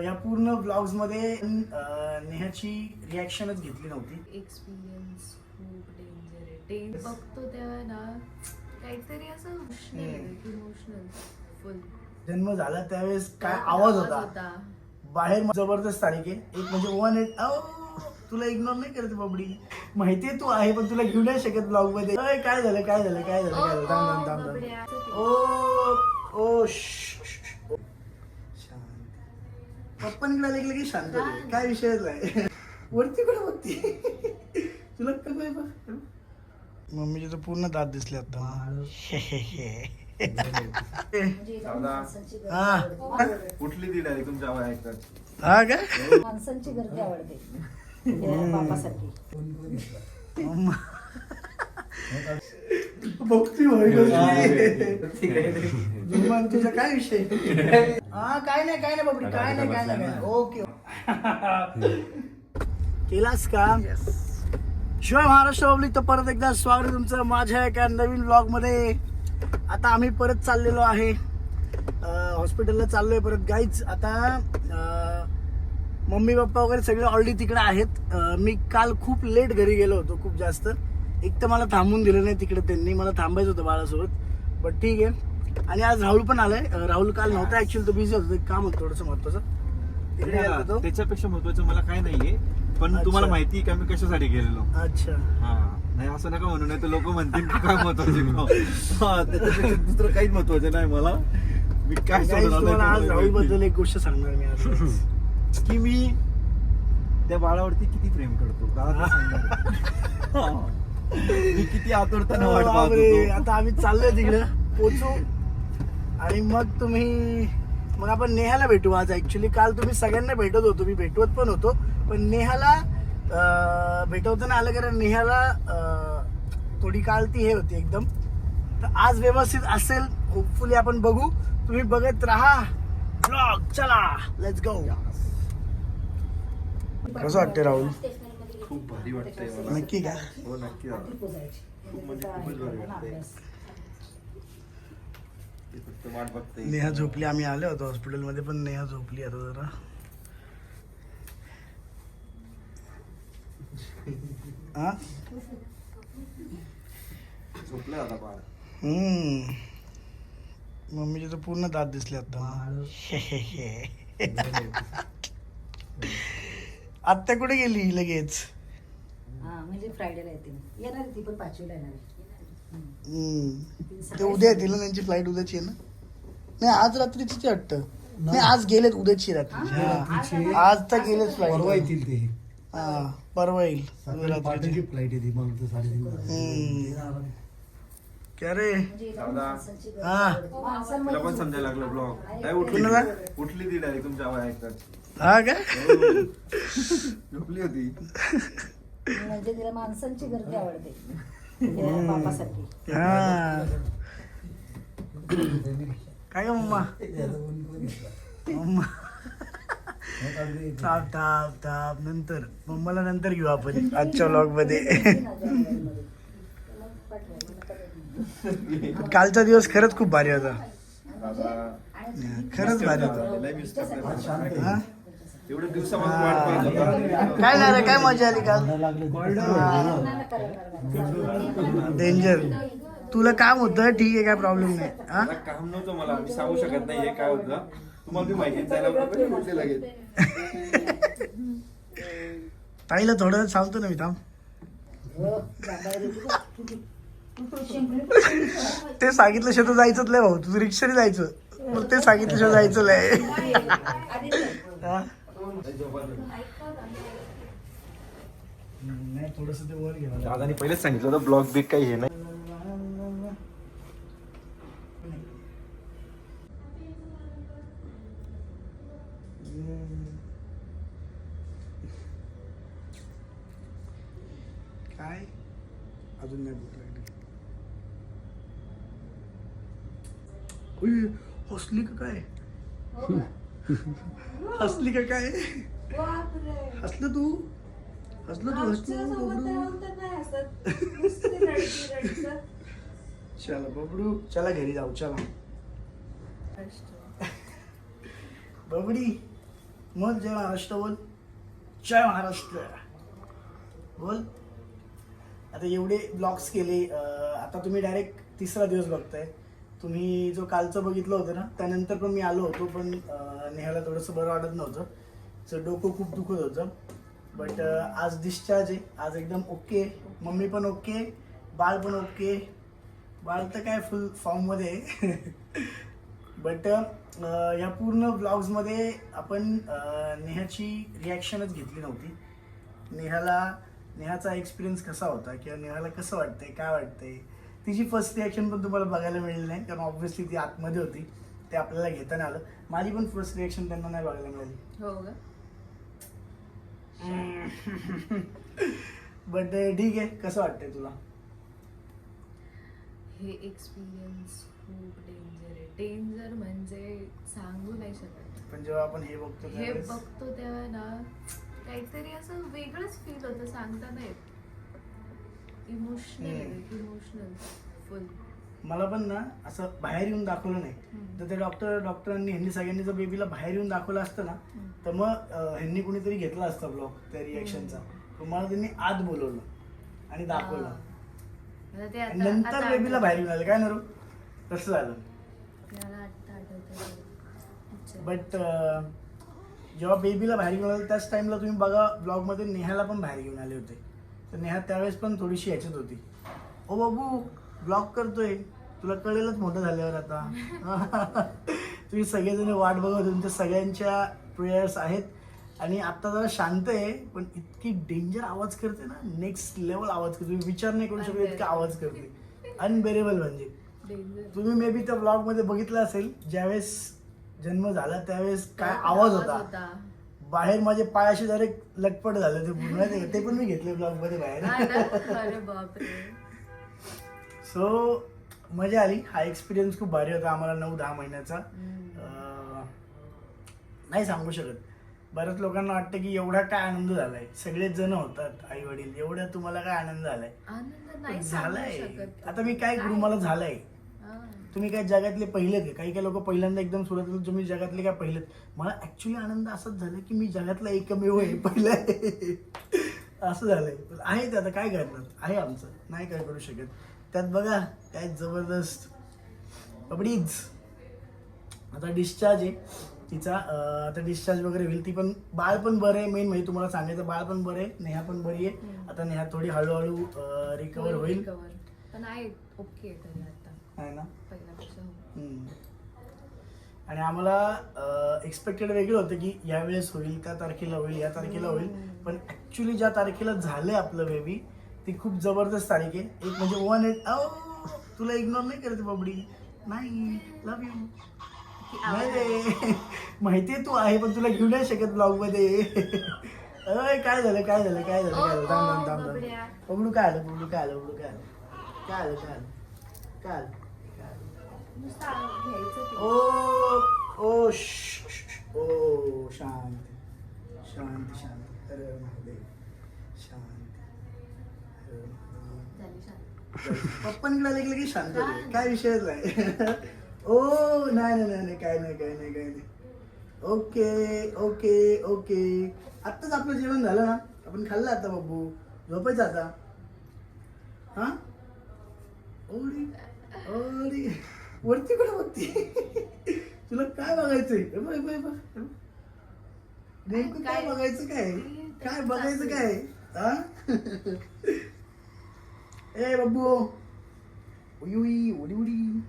या पूर्ण ब्लॉग्स मध्ये नेहाची रिॲक्शनच घेतली नव्हती. एक्सपिरियन्स खूप डेंजर आहे. बघतो तेव्हा ना काहीतरी असं इमोशनल फुल. जन्म झाला त्यावेळेस काय आवाज होता बाहेर. जबरदस्त तारीख आहे. एक म्हणजे 1-8 तुला इग्नोर नाही करत बबडी, माहितीये तू आहे पण तुला घेऊ नाही शकत ब्लॉग मध्ये. काय झालं काय झालं काय झालं काय झालं. थांब ओ ओ पप्पांकडे लागलं की शांत होते. काय विषयच नाही. वरती कडे बघते तुला काय बघ. मम्मीचे तर पूर्ण दात दिसले आता. कुठली ती डायरेक्ट तुमच्या आवाज ऐकतात. हा काय माणसांची गर्दी आवडते बापासारखी. बघती तुझा काय विषय. हा काय नाही बाबडी काय नाही. ओके केलास का. शिवाय महाराष्ट्र पब्लिक तर परत एकदा स्वागत आहे तुमचं माझ्या एका नवीन ब्लॉग मध्ये. आता आम्ही परत चाललेलो आहे हॉस्पिटलला चाललोय परत गाईच. आता मम्मी पप्पा वगैरे सगळे ऑलरेडी तिकडे आहेत. मी काल खूप लेट घरी गेलो होतो खूप जास्त. एक तर मला थांबून दिलं नाही तिकडे त्यांनी, मला थांबायचं होतं बाळासोबत बट ठीक आहे. आणि आज राहुल पण आलाय. राहुल काल नव्हता ऍक्च्युअली, तो बिझी होता, काम होतं थोडंसं महत्वाचं. त्याच्यापेक्षा महत्वाचं मला काय नाहीये पण तुम्हाला माहिती आहे का मी कशासाठी गेलेलो. अच्छा हा नाही असं नका म्हणू, नाही तर लोक म्हणतील की काय महत्वाचे. त्याच्यापेक्षा दुसरं काहीच महत्वाचं नाही मला. मी काय तुम्हाला आज राहुल बद्दल एक गोष्ट सांगणार मी आज की मी त्या बाळावरती किती प्रेम करतो का सांगणार. मी किती आतुरताने वाट पाहत होतो. आता आम्ही चाललोय तिकडे पोचू आणि मग मग आपण नेहाला भेटू आज. ऍक्च्युली काल तुम्ही सगळ्यांना भेटत होतो, मी भेटवत पण होतो, पण नेहाला भेटवताना आलं कारण नेहाला थोडी काल ती हे होती एकदम. तर आज व्यवस्थित असेल होपफुली, आपण बघू. तुम्ही बघत राहा ब्लॉग. चला लेट्स गो. कसं वाटते राहुल. खूप भारी वाटतंय मला. नक्की का. हो नक्की खूप म्हणजे खूपच भारी वाटतंय. फक्त वाट बघते. नेहा झोपली. आम्ही आलो होतो हॉस्पिटलमध्ये पण नेहा झोपली आता जरा. हा झोपलं आता बाळ. मम्मीचे तर पूर्ण दात दिसले आता. आत्या कुठे गेली लगेच. हा म्हणजे फ्रायडेला येते येणार ती पण 5वीला येणार. ते उद्या येतील ना, त्यांची फ्लाईट उद्याची आहे ना. नाही आज रात्रीची वाटतं. नाही आज गेलेत उद्याची रात्री. आज तर गेलेच फ्लाईट. परवा येतील ते. हा परवा येईल रात्रीची फ्लाईट येते मला तर 3:30. क्या रे. तिला पण समजायला लागलं ब्लॉग. काय उठली ती डायरेक्ट तुमच्या आवाज ऐकतात. हा काय झोपली होती. म्हणजे तिला माणसांची गर्दी आवडते बापासारखी. हा काय ग मम्मा. मम्मा ताप नंतर मम्माला नंतर घेऊ आपण आजच्या व्लॉग मध्ये. कालचा दिवस खरंच खूप भारी होता. खरंच भारी होता. एवढ्या दिवसापासून वाट पाहत होता. काय नाही काय मजा आली काल. डेंजर. तुला काम होतं ठीक आहे, काय प्रॉब्लेम नाही. हा काम नव्हतं मला, मी सांगू शकत नाही हे काय होतं. तुम्हाला बी माहिती जायला लागेल. ताईला थोडं सांगतो ना मी. थांब ते सांगितलं शेत जायचंच लय भाऊ. तुझं रिक्षाने जायचं, मग ते सांगितलं शेत जायचं लय. नाही थोडस ते वर घ्या. दादानी पहिलेच सांगितलं होतं ब्लॉग बिग काही हे नाही. काय अजून नाही भूक लागली. हसली का काय. हसली का काय. हसलं तू चला बबडू चला घरी जाऊ. चला बबडी मग जय महाराष्ट्र बोल. जय महाराष्ट्र बोल. आता एवढे ब्लॉग्स केले, आता तुम्ही डायरेक्ट 3रा दिवस बघताय. तुम्ही जो कालचं बघितलं होतं ना, त्यानंतर पण मी आलो होतो, पण नेहाला थोडंसं बरं वाटत नव्हतं, तर डोकं खूप दुखत होतं. बट आज डिस्चार्ज आहे, आज एकदम ओके. मम्मी पण ओके, बाळ पण ओके. बाळ तर काय फुल फॉर्ममध्ये आहे. बट या पूर्ण ब्लॉग्समध्ये आपण नेहाची रिॲक्शनच घेतली नव्हती. नेहाचा एक्सपिरियन्स कसा होता किंवा नेहाला कसं वाटतंय, काय वाटतंय, तिची फर्स्ट रिॲक्शन पण तुम्हाला बघायला मिळेल नाही, कारण ऑब्व्हियसली ती आतमध्ये होती, ते आपल्याला घेताना आलं. माझी पण फर्स्ट रिॲक्शन त्यांना नाही बघायला मिळाली. हो का? बट ठीक आहे. कसं वाटतंय तुला? हे एक्सपिरियन्स खूप डेंजर आहे. डेंजर म्हणजे सांगू नाही शकत. पण जेव्हा आपण हे बघतो हे त्यावेळेस बघतो तेव्हा ना काहीतरी असं वेगळंच फील होतं, सांगता नाही. इमोशनल फुल. मला पण ना असं बाहेर येऊन दाखवलं नाही, तर ते डॉक्टरांनी ह्यांनी सगळ्यांनी जर बेबीला बाहेर येऊन दाखवलं असतं ना, तर मग ह्यांनी कुणीतरी घेतला असता ब्लॉग त्या रिॲक्शनचा. मला त्यांनी आत बोलवलं आणि दाखवलं. मला ते आणि नंतर बेबीला बाहेर येऊन आलं. काय ना रो तसं झालं. मला आता आठवतं. बट जेव्हा बेबीला बाहेर घेऊन आलं त्याच टाइमला तुम्ही बघा ब्लॉगमध्ये नेहाला पण बाहेर घेऊन आले होते. तर नेहा त्यावेळेस पण थोडीशी ह्याच्यात होती. ओ बाबू ब्लॉग करतोय, तुला कळेलच मोठं झाल्यावर आता. तुम्ही सगळेजण वाट बघत, तुमच्या सगळ्यांच्या प्रेयर्स आहेत. आणि आता जरा शांत आहे, पण इतकी डेंजर आवाज करते ना, नेक्स्ट लेवल आवाज करते. तुम्ही विचार नाही करू शकत इतका आवाज करते. अनबेरेबल म्हणजे. डेंजर. तुम्ही मे बी त्या ब्लॉग मध्ये बघितलं असेल, ज्यावेळेस जन्म झाला त्यावेळेस काय आवाज होता. बाहेर माझे पाय असे डायरेक्ट लटपट झाले ते पूर्ण. ते पण मी घेतले ब्लॉग मध्ये बाहेर. अरे बापरे. सो मजा आली. हा एक्सपिरियन्स खूप भारी होता आम्हाला 9-10 महिन्याचा. नाही सांगू शकत. बऱ्याच लोकांना वाटतं की एवढा काय आनंद झालाय, सगळेच जण होतात आई वडील, एवढा तुम्हाला काय आनंद झालाय? आनंद नाही सांगू झालाय. शकत. आता मी काय करू, मला झालाय. तुम्ही काय जगातले पहिलेच आहे. काही काही लोक पहिल्यांदा एकदम सुरुवातीला तुम्ही जगातले काय पहिलेच. मला ऍक्च्युली आनंद असाच झाला की मी जगातला एकमेव आहे, पहिला आहे. असं झालंय. आहे ते आता काय करणार, आहे आमचं, नाही काय करू शकत. त्यात बघा काय जबरदस्त कबडीच. आता डिस्चार्ज आहे तिचा. आता डिस्चार्ज वगैरे होईल. ती पण, बाळ पण बरं आहे. मेन म्हणजे तुम्हाला सांगायचं, बाळ पण बरं आहे, नेहा पण बरी आहे. आता नेहा थोडी हळूहळू रिकवर होईल. पण आहे ओके तरी आता आहे ना. पहिल्यापेक्षा. आणि आम्हाला एक्सपेक्टेड वेगळं होतं की यावेळेस होईल, त्या तारखेला होईल, या तारखेला होईल. पण ऍक्च्युली ज्या तारखेला झालंय आपलं बेबी, ती खूप जबरदस्त तारीख आहे. एक म्हणजे 1-8. तुला इग्नोर नाही करत बबडी. नाही, लव्ह यू. नाही रे, माहितीये तू आहे, पण तुला घेऊ नाही शकत ब्लॉग मध्ये. काय झालं काय झालं काय झालं काय झालं? थांब थांब थांब. बबडू काय आलं, बबडू काय आलं, बबडू काय आलं, काय आलं काय आलं काय आलं? ओ ओ ओ शांत शांत शांत. अरे महादेव शांत. पप्पांकडे आले की शांत होते. काय विषयच नाही. ओ नाही नाही नाही काय नाही काय नाही काय नाही. Okay okay okay. आत्ताच आपलं जेवण झालं ना, आपण खाल्लं आता बाबू, झोपायचं आता. हा ओडी ओडी. वरती कुठे बघते? तुला काय बघायचंय? नेमकं काय बघायचं, काय काय बघायचं काय? हा ए बाबू, उई उई उडी उडी.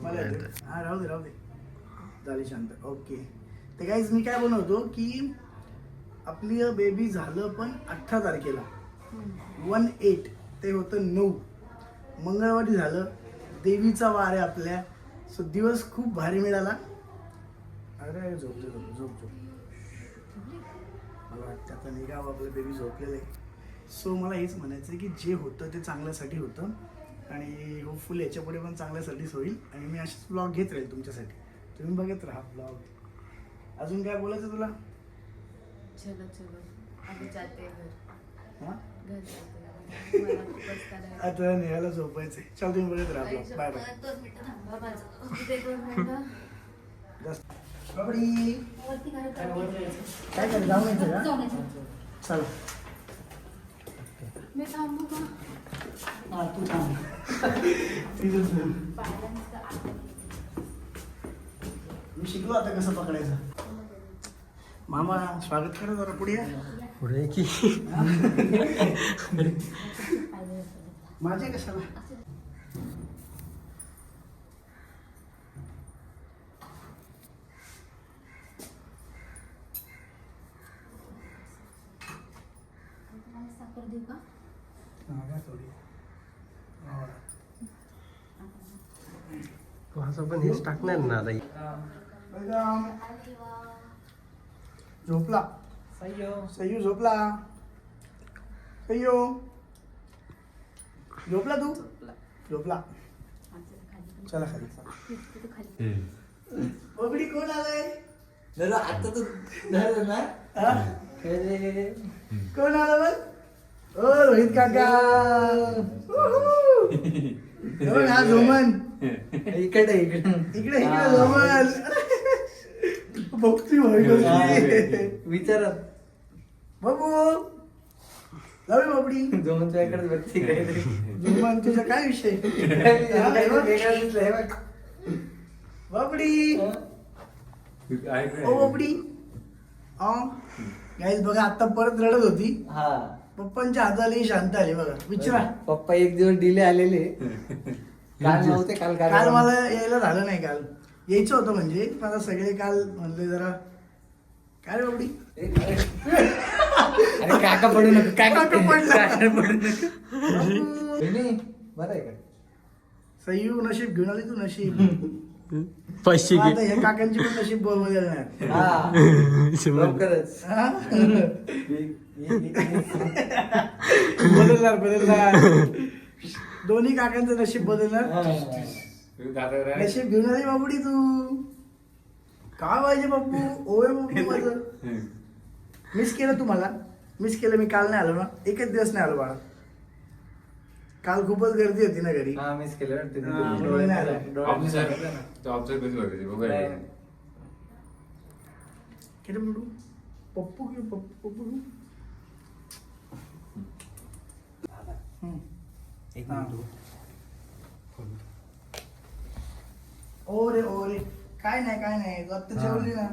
मला हा राहू दे राहू दे, झाली शांत. ओके. तर गाईज मी काय बनवतो की आपली बेबी झालं पण 18 तारखेला 1-8, ते होतं 9 मंगळवारी झालं. देवीचा वार आहे आपल्या. सो दिवस खूप भारी मिळाला. अरे झोप झोप झोप झोप. मला वाटतं आता निघावं, आपलं बेबी झोपलेलं आहे. सो मला हेच म्हणायचं आहे की जे होतं ते चांगल्यासाठी होतं, आणि होपफुल याच्या पुढे पण चांगल्यासाठीच होईल. आणि मी असेच ब्लॉग घेत राहील तुमच्यासाठी. तुम्ही बघत राहा ब्लॉग. अजून काय बोलायचं तुला? चलो चलो अभी जाते हैं घर. हां घर जाते हैं. मला खूपच करायला. आता नेहाला झोपायचंय. चल तुम्ही बोलत राहा. आई बाय बाय. शपथ, 2 मिनिटं थांबा माझं. किती 2 मिनिटं? बाबडी वरती काय काय कर जाऊन यायचं का? जाऊन यायचं. चला. मी थांबू का? हा तू थांब. तिथंच बोल. पायऱ्यांचं आता मी शिकलो आता कसं पकडायचं. मामा स्वागत करा जरा पुढे या. पुढे की माझे कशाला तुम्हाला साखर देऊ का? थोडी तू असं पण हेच टाकणार ना आता. झोपला सय्यू झोपला. सय्यू झोपला तू झोपला. चला खाली. बबडी कोण आलाय? आता तर हा? कोण आलं बघ? ओ रोहित काका. कोण हा झोमन? इकडे इकडे झोमन. भक्ती व्हायला विचारा बाबू लावे बाबडी. दोनच्या इकडे व्यक्ती झोमन तुझा काय विषय? बाबडी ओ बाबडी. गाईज बघा आता परत रडत होती. हा पप्पांच्या हाताला शांत आली बघा. विचारा. पप्पा एक दिवस डिले आलेले. काल नव्हते काल काल मला यायला झालं नाही. काल यायचं होतं म्हणजे मला सगळे काल म्हणले जरा काय रे बाबडी. अरे काका पडू नका काका पडला. काका पडू नका. बरं आहे का? सय्यू नशीब घेऊन आली तू नशीब. पैसे आता हे काकांची पण नशीब बदलणार. हा लवकरच. हा? बदलणार. दोन्ही काकांचं नशीब बदलणार. नशीब घेऊन आली बाबडी तू. काय पाहिजे बापू? ओय बापू माझं. मिस केलं तुम्हाला. मिस केलं. मी काल नाही आलो ना. एकच दिवस नाही आलो बाळा. काल खूपच गर्दी होती ना घरी. हा मिस केलं हा, डोळे नाही आले. किती म्हणू? पप्पू घेऊ पप्पू घेऊ. एक हा. मिनिट. ओरे ओरे काय नाही तू आत्ता जेवली ना.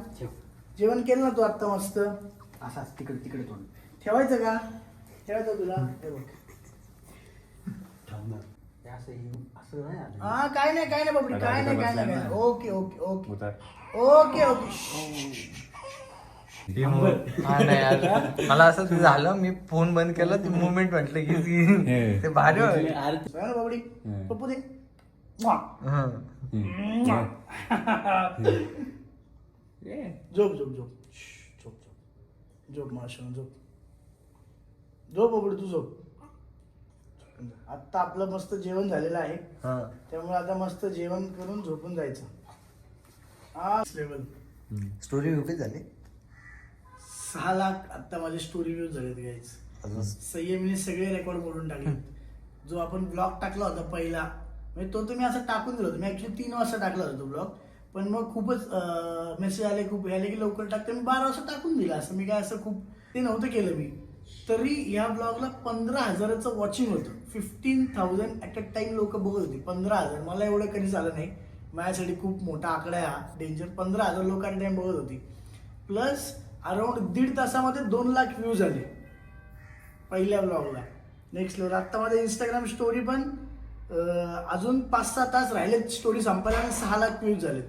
जेवण केलं ना तू आत्ता मस्त. असाच तिकडे तिकडे तोंड ठेवायचं का? ठेवायचं तुला. हे बघ. ठेवणार. हे असं नाही आलं. हा काय नाही बाबडी. काय नाही. Okay okay. हा नाही यार. मला असं झालं मी फोन बंद केला ते मुवमेंट म्हटलं की ते भारी होईल. ना बाबडी. पप्पू दे. म्वा. झोप माशा झोप बाबडी तू झोप. आता आपलं मस्त जेवण झालेलं आहे. त्यामुळे आता मस्त जेवण करून झोपून जायचं. हा लेवल स्टोरी रिपीट झाली. 6 लाख आता माझे स्टोरी व्ह्यूज झालेत गाईज. संयमीने सगळे रेकॉर्ड मोडून टाकले. जो आपण ब्लॉग टाकला होता पहिला म्हणजे तो तुम्ही असं टाकून दिला होता. मी ऍक्च्युली 3 वाजता टाकला होता तो ब्लॉग. पण मग खूपच मेसेज आले खूप आले की लवकर टाकते. मी 12 वाजता टाकून दिला. असं मी काय असं खूप ते नव्हतं केलं मी. तरी ह्या ब्लॉगला 15,000चं वॉचिंग होतं. 15,000 ॲट अ टाइम लोक बघत होती. 15,000 मला एवढं कधी झालं नाही. माझ्यासाठी खूप मोठा आकडा आहे हा. डेंजर. 15,000 लोक ॲट अ टाइम बघत होती. प्लस अराउंड 1.5 तासामध्ये 2 लाख व्ह्यूज आले पहिल्या ब्लॉगला. Next level. आत्ता माझ्या इंस्टाग्राम स्टोरी पण अजून 5-6 तास राहिलेत स्टोरी संपायला आणि 6 लाख व्ह्यूज झालेत.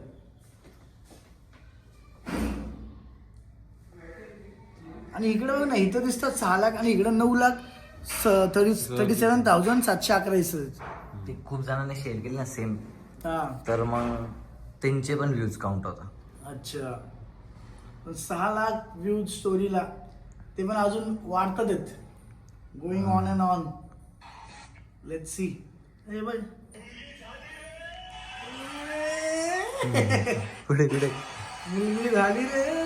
आणि इकडं बघ ना इथं दिसतात 6 लाख आणि इकडं 9,37,711 दिसत. ते खूप जणांनी शेअर केली ना सेम. हा तर मग त्यांचे पण व्ह्यूज काउंट होता. अच्छा. पण 6 लाख व्ह्यूज स्टोरीला ते पण अजून वाढतात आहेत. Going on and on. Let's see. हे बघ पुढे मुलगी झाली रे.